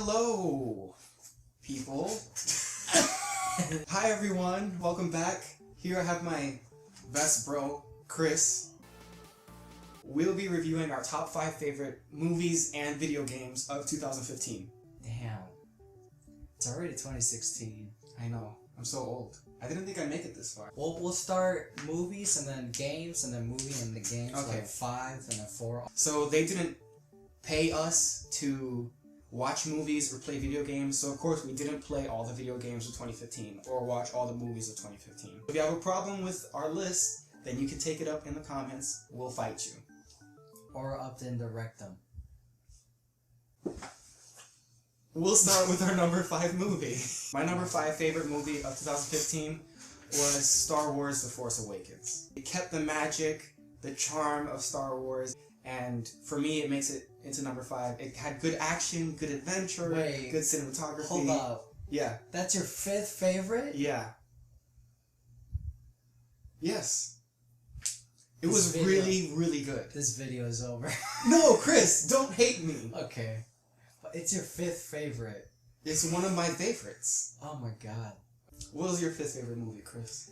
Hello, people. Hi, everyone. Welcome back. Here I have my best bro, Chris. We'll be reviewing our top 5 favorite movies and video games of 2015. Damn. It's already 2016. I know. I'm so old. I didn't think I'd make it this far. Well, we'll start movies and then games and then movie and the games. Okay. Like 5 and then 4. So they didn't pay us to watch movies or play video games, so of course we didn't play all the video games of 2015 or watch all the movies of 2015. If you have a problem with our list, then you can take it up in the comments. We'll fight you. Or up in the rectum. We'll start with our number 5 movie. My number 5 favorite movie of 2015 was Star Wars: The Force Awakens. It kept the magic, the charm of Star Wars, and for me it makes it into number 5. It had good action, good adventure, good cinematography. Hold up. Yeah. That's your 5th favorite? Yeah. Yes. It was really, really good. This video is over. No, Chris, don't hate me. Okay. But it's your 5th favorite. It's one of my favorites. Oh my god. What was your 5th favorite movie, Chris?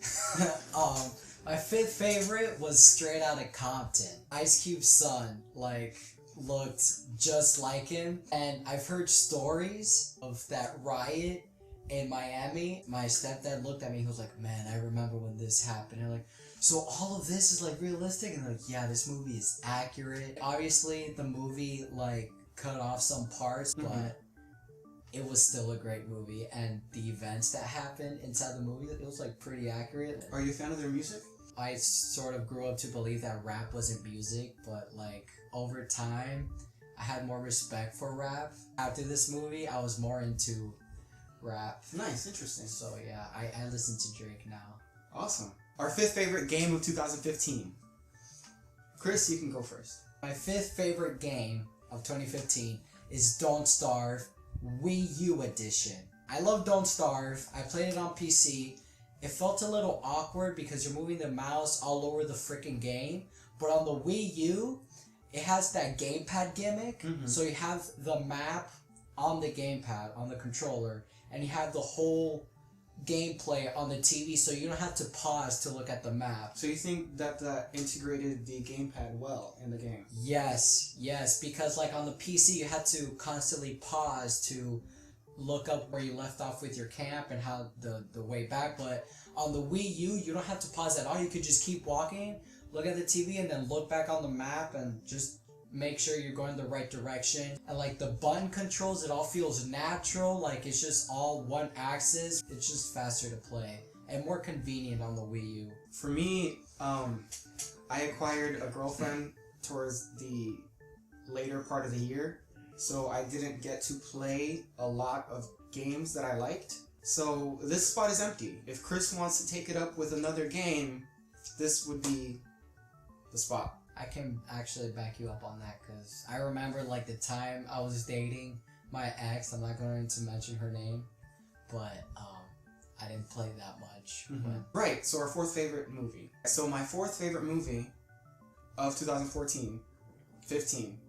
My 5th favorite was Straight Outta Compton. Ice Cube's son, looked just like him. And I've heard stories of that riot in Miami. My stepdad looked at me, he was like, man, I remember when this happened. And so all of this is realistic? And yeah, this movie is accurate. Obviously, the movie cut off some parts, but it was still a great movie. And the events that happened inside the movie, it was pretty accurate. Are you a fan of their music? I sort of grew up to believe that rap wasn't music, but over time, I had more respect for rap. After this movie, I was more into rap. Nice, interesting. So yeah, I listen to Drake now. Awesome. Our 5th favorite game of 2015. Chris, you can go first. My 5th favorite game of 2015 is Don't Starve Wii U edition. I love Don't Starve. I played it on PC. It felt a little awkward because you're moving the mouse all over the freaking game. But on the Wii U, it has that gamepad gimmick. So you have the map on the gamepad, on the controller, and you have the whole gameplay on the TV, so you don't have to pause to look at the map. So you think that integrated the gamepad well in the game? Yes, because on the PC you had to constantly pause to look up where you left off with your camp and how the way back, but on the Wii U you don't have to pause at all. You could just keep walking, look at the TV, and then look back on the map and just make sure you're going the right direction. And the button controls, it all feels natural. It's just all one axis. It's just faster to play and more convenient on the Wii U. For me, I acquired a girlfriend towards the later part of the year, so I didn't get to play a lot of games that I liked. So this spot is empty. If Chris wants to take it up with another game, this would be the spot. I can actually back you up on that because I remember the time I was dating my ex. I'm not going to mention her name, but I didn't play that much. Right, so our 4th favorite movie. So my 4th favorite movie of 2015.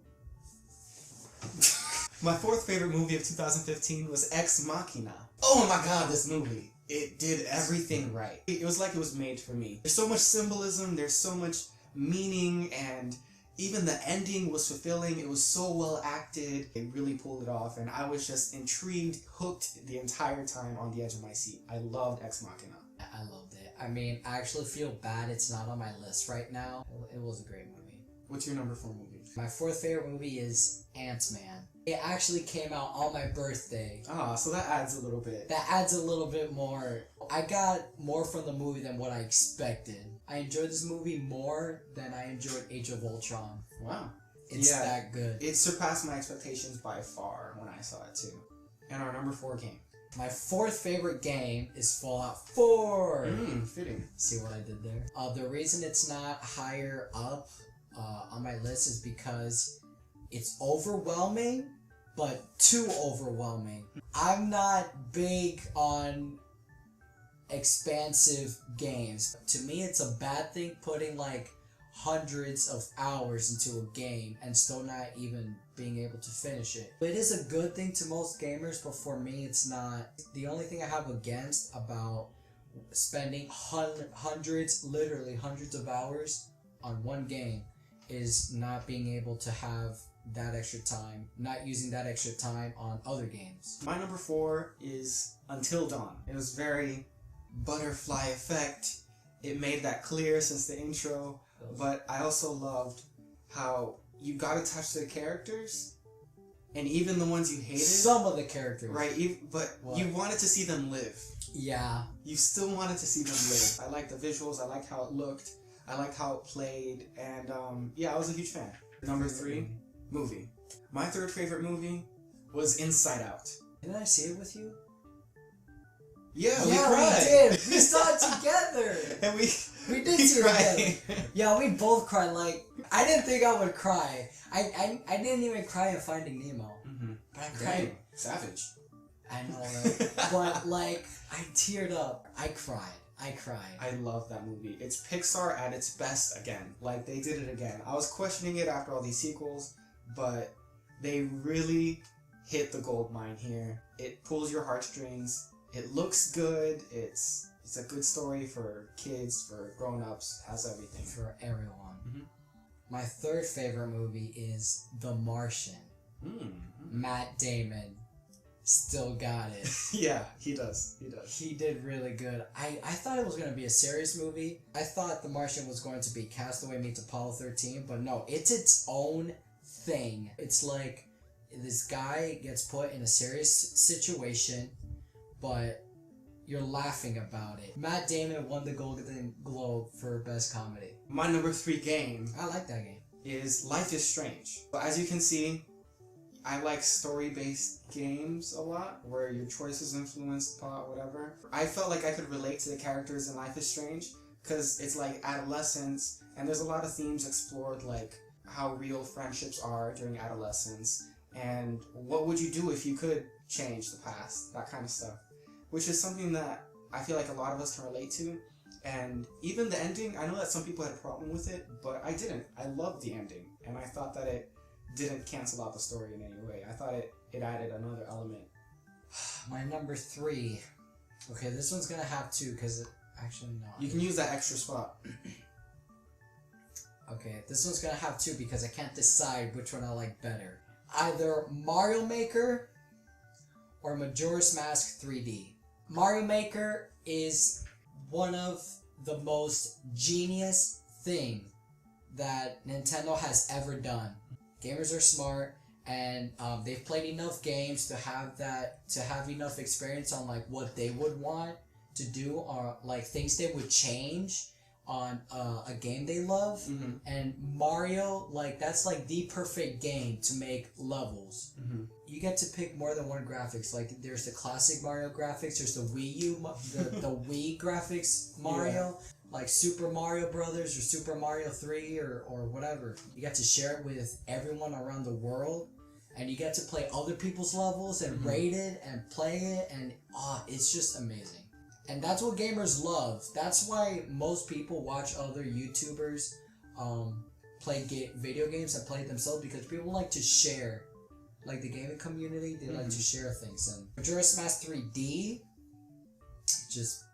My 4th favorite movie of 2015 was Ex Machina. Oh my god, this movie. It did everything right. It was like it was made for me. There's so much symbolism, there's so much meaning, and even the ending was fulfilling. It was so well acted. It really pulled it off, and I was just intrigued, hooked the entire time on the edge of my seat. I loved Ex Machina. I loved it. I mean, I actually feel bad it's not on my list right now. It was a great movie. What's your number 4 movie? My 4th favorite movie is Ant-Man. It actually came out on my birthday. Ah, so that adds a little bit. That adds a little bit more. I got more from the movie than what I expected. I enjoyed this movie more than I enjoyed Age of Ultron. Wow. It's that good. It surpassed my expectations by far when I saw it too. And our number 4 game. My 4th favorite game is Fallout 4. Fitting. See what I did there? The reason it's not higher up on my list is because it's overwhelming, but too overwhelming. I'm not big on expansive games. To me, it's a bad thing putting hundreds of hours into a game and still not even being able to finish it. It is a good thing to most gamers, but for me it's not. The only thing I have against about spending literally hundreds of hours on one game is not being able to have that extra time, not using that extra time on other games. My number 4 is Until Dawn. It was very butterfly effect. It made that clear since the intro, but I also loved how you got attached to the characters, and even the ones you hated. Some of the characters. Right, but you wanted to see them live. Yeah. You still wanted to see them live. I liked the visuals, I liked how it looked, I liked how it played, and yeah, I was a huge fan. Number 3, movie. My third favorite movie was Inside Out. Didn't I see it with you? Yeah, we cried. We did. We saw it together. And we did see it together. Yeah, we both cried. Like, I didn't think I would cry. I didn't even cry in Finding Nemo. Mm-hmm. But I cried. Damn, savage. I know, right? But like, I teared up. I cried. I love that movie. It's Pixar at its best again. Like, they did it again. I was questioning it after all these sequels, but they really hit the gold mine here. It pulls your heartstrings. It looks good. It's a good story for kids, for grown-ups. Has everything. For everyone. Mm-hmm. My third favorite movie is The Martian. Mm-hmm. Matt Damon still got it. Yeah, he does. He did really good. I thought it was going to be a serious movie. I thought The Martian was going to be Castaway meets Apollo 13, but no, it's its own thing. It's like this guy gets put in a serious situation, but you're laughing about it. Matt Damon won the Golden Globe for Best Comedy. My number 3 game I like that game. is Life is Strange. But as you can see, I like story-based games a lot, where your choices influence the plot, whatever. I felt like I could relate to the characters in Life is Strange, because it's like adolescence, and there's a lot of themes explored, like how real friendships are during adolescence, and what would you do if you could change the past, that kind of stuff. Which is something that I feel like a lot of us can relate to. And even the ending, I know that some people had a problem with it, but I didn't. I loved the ending, and I thought that it didn't cancel out the story in any way. I thought it added another element. My number 3. Okay, this one's gonna have 2, because actually no. You can use that extra spot. Okay, this one's gonna have 2 because I can't decide which one I like better. Either Mario Maker or Majora's Mask 3D. Mario Maker is one of the most genius thing that Nintendo has ever done. Gamers are smart, and they've played enough games to have enough experience on like what they would want to do, or like things they would change on a game they love. Mm-hmm. And Mario, like, that's like the perfect game to make levels. Mm-hmm. You get to pick more than one graphics. Like, there's the classic Mario graphics, there's the Wii U, the Wii graphics Mario, like Super Mario Brothers or Super Mario 3 or whatever. You get to share it with everyone around the world, and you get to play other people's levels and rate it and play it, and it's just amazing. And that's what gamers love. That's why most people watch other YouTubers play video games and play it themselves, because people like to share. Like the gaming community, they like to share things. And Majora's Mask 3D just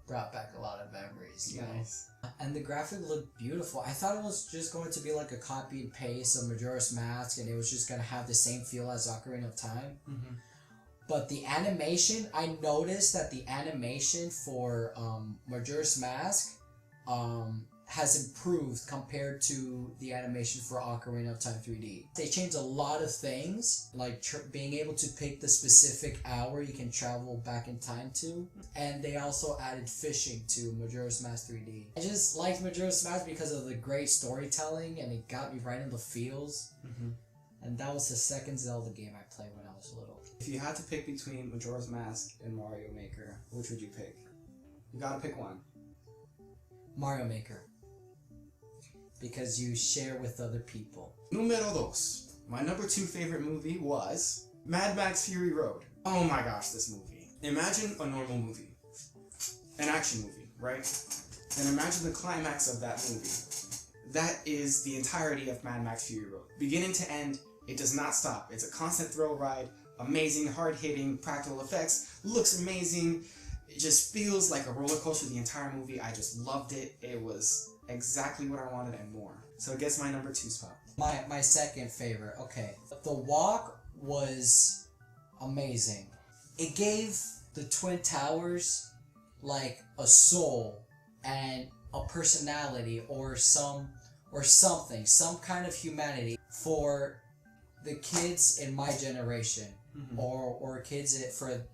brought back a lot of memories. You know? And the graphic looked beautiful. I thought it was just going to be like a copy and paste of Majora's Mask, and it was just going to have the same feel as Ocarina of Time. Mm-hmm. But the animation, I noticed that the animation for Majora's Mask has improved compared to the animation for Ocarina of Time 3D. They changed a lot of things, like being able to pick the specific hour you can travel back in time to. And they also added fishing to Majora's Mask 3D. I just liked Majora's Mask because of the great storytelling, and it got me right in the feels. Mm-hmm. And that was the second Zelda game I played when I was little. If you had to pick between Majora's Mask and Mario Maker, which would you pick? You gotta pick one. Mario Maker. Because you share with other people. Numero dos. My number 2 favorite movie was Mad Max Fury Road. Oh my gosh, this movie. Imagine a normal movie. An action movie, right? Then imagine the climax of that movie. That is the entirety of Mad Max Fury Road. Beginning to end, It does not stop. It's a constant thrill ride. Amazing, hard-hitting, practical effects. Looks amazing. It just feels like a roller coaster the entire movie. I just loved it. It was exactly what I wanted and more. So it gets my number 2 spot. My second favorite. Okay. The walk was amazing. It gave the Twin Towers like a soul and a personality or something, some kind of humanity for the kids in my generation, or kids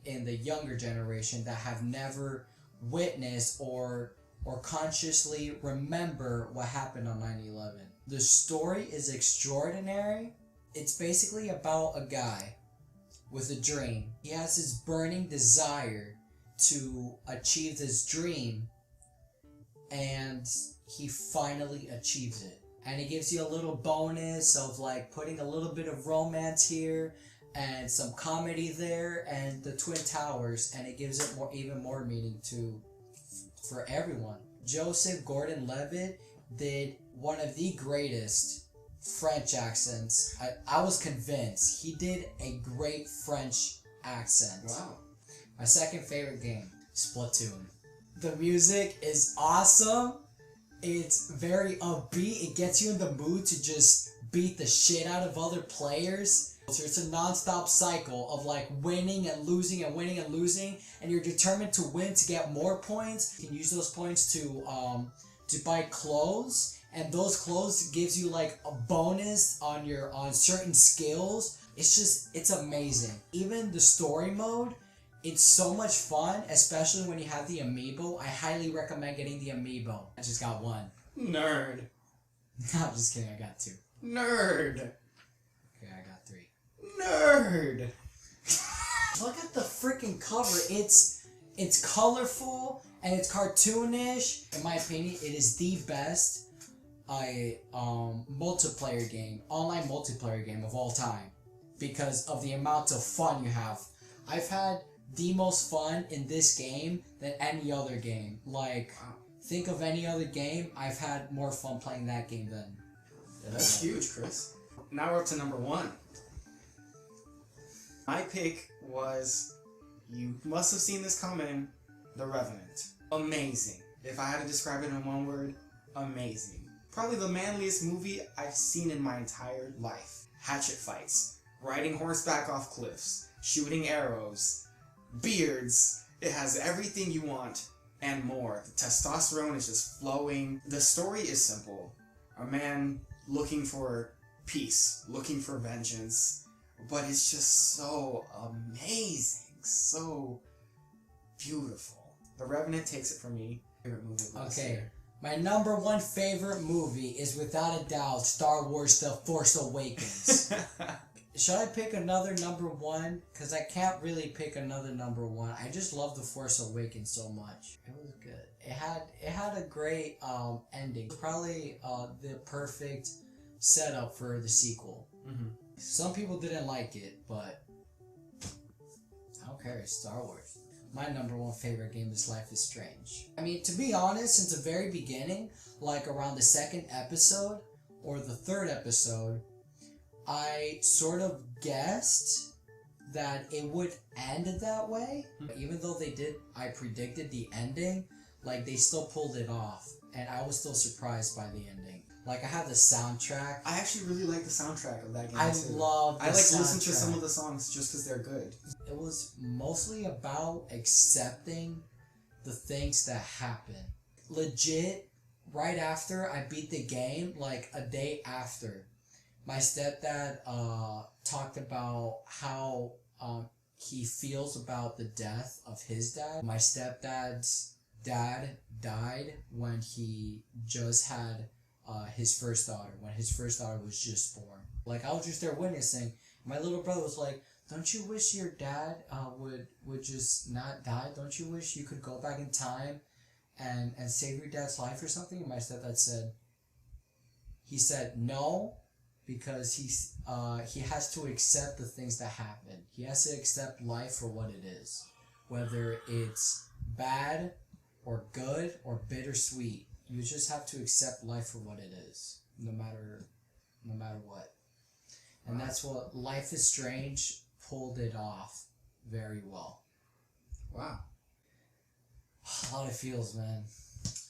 in the younger generation that have never witnessed or consciously remember what happened on 9/11. The story is extraordinary. It's basically about a guy with a dream. He has this burning desire to achieve this dream, and he finally achieves it. And it gives you a little bonus of like putting a little bit of romance here and some comedy there and the Twin Towers, and it gives it even more meaning for everyone. Joseph Gordon-Levitt did one of the greatest French accents. I was convinced he did a great French accent. Wow. My second favorite game, Splatoon. The music is awesome. It's very upbeat. It gets you in the mood to just beat the shit out of other players. So it's a non-stop cycle of like winning and losing and winning and losing, and you're determined to win to get more points. You can use those points to buy clothes, and those clothes gives you like a bonus on certain skills. It's amazing. Even the story mode, it's so much fun, especially when you have the amiibo. I highly recommend getting the amiibo. I just got one. Nerd. I'm just kidding, I got 2. Nerd. Okay, I got 3. Nerd. Look at the freaking cover. It's colorful and it's cartoonish. In my opinion, it is the best multiplayer game, online multiplayer game of all time, because of the amount of fun you have. I've had the most fun in this game than any other game. Like, think of any other game, I've had more fun playing that game than. Yeah, that's huge, Chris. Now we're up to number 1. My pick was, you must have seen this coming, The Revenant. Amazing. If I had to describe it in one word, amazing. Probably the manliest movie I've seen in my entire life. Hatchet fights, riding horseback off cliffs, shooting arrows, beards. It has everything you want and more. The testosterone is just flowing. The story is simple. A man looking for peace, looking for vengeance, but it's just so amazing, so beautiful. The Revenant takes it from me. Favorite movie of last year. My number 1 favorite movie is without a doubt Star Wars The Force Awakens. Should I pick another number 1? Because I can't really pick another number 1. I just love The Force Awakens so much. It was good. It had a great ending. Probably the perfect setup for the sequel. Some people didn't like it, but I don't care. It's Star Wars. My number 1 favorite game is Life is Strange. I mean, to be honest, since the very beginning, like around the 2nd episode or the 3rd episode, I sort of guessed that it would end that way. Even though I predicted the ending, like they still pulled it off, and I was still surprised by the ending. Like, I have the soundtrack. I actually really like the soundtrack of that game too. Love the soundtrack. Listen to some of the songs just because they're good. It was mostly about accepting the things that happen. Legit, right after I beat the game, like a day after, my stepdad talked about how he feels about the death of his dad. My stepdad's dad died when he just had his first daughter, when his first daughter was just born. Like, I was just there witnessing. My little brother was like, don't you wish your dad would just not die? Don't you wish you could go back in time and save your dad's life or something? And my stepdad said, no, because he has to accept the things that happen. He has to accept life for what it is. Whether it's bad or good or bittersweet, you just have to accept life for what it is, no matter what. And that's what Life is Strange pulled it off very well. Wow. A lot of feels, man.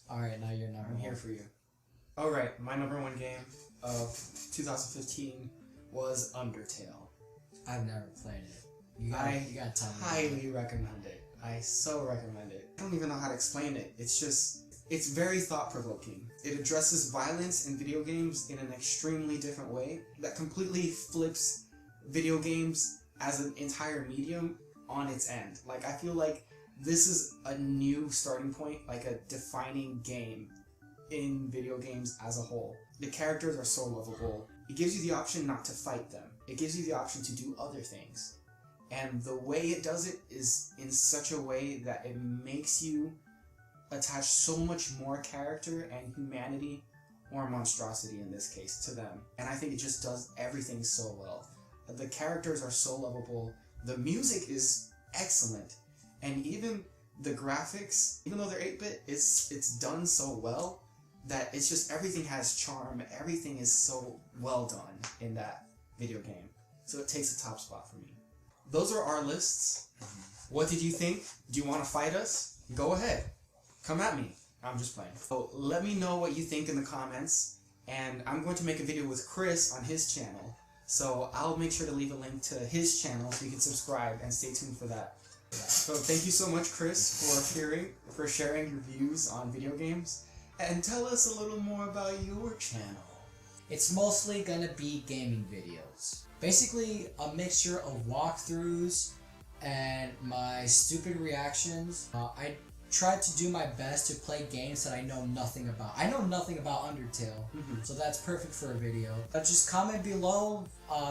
Alright, now you're number I'm one. here for you. Alright, my number one game of 2015 was Undertale. I've never played it. You gotta tell me. Highly recommend it. I so recommend it. I don't even know how to explain it. It's very thought-provoking. It addresses violence in video games in an extremely different way that completely flips video games as an entire medium on its end. Like, I feel like this is a new starting point, like a defining game in video games as a whole. The characters are so lovable. It gives you the option not to fight them. It gives you the option to do other things. And the way it does it is in such a way that it makes you attach so much more character and humanity, or monstrosity in this case, to them. And I think it just does everything so well. The characters are so lovable. The music is excellent. And even the graphics, even though they're 8-bit, it's done so well that it's just everything has charm. Everything is so well done in that video game. So it takes the top spot for me. Those are our lists. What did you think? Do you want to fight us? Go ahead. Come at me. I'm just playing. So let me know what you think in the comments. And I'm going to make a video with Chris on his channel. So I'll make sure to leave a link to his channel so you can subscribe and stay tuned for that. So thank you so much, Chris, for sharing your views on video games. And tell us a little more about your channel. It's mostly gonna be gaming videos. Basically a mixture of walkthroughs and my stupid reactions. I try to do my best to play games that I know nothing about. I know nothing about Undertale, so that's perfect for a video. Just comment below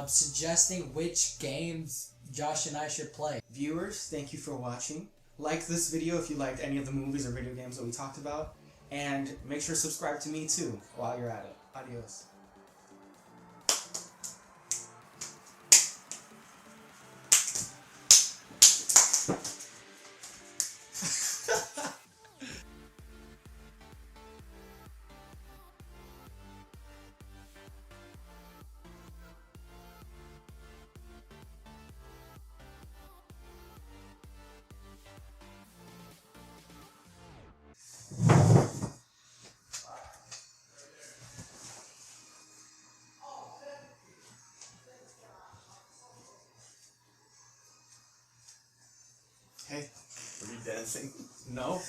suggesting which games Josh and I should play. Viewers, thank you for watching. Like this video if you liked any of the movies or video games that we talked about. And make sure to subscribe to me too while you're at it. Adios. Hey, were you dancing? No.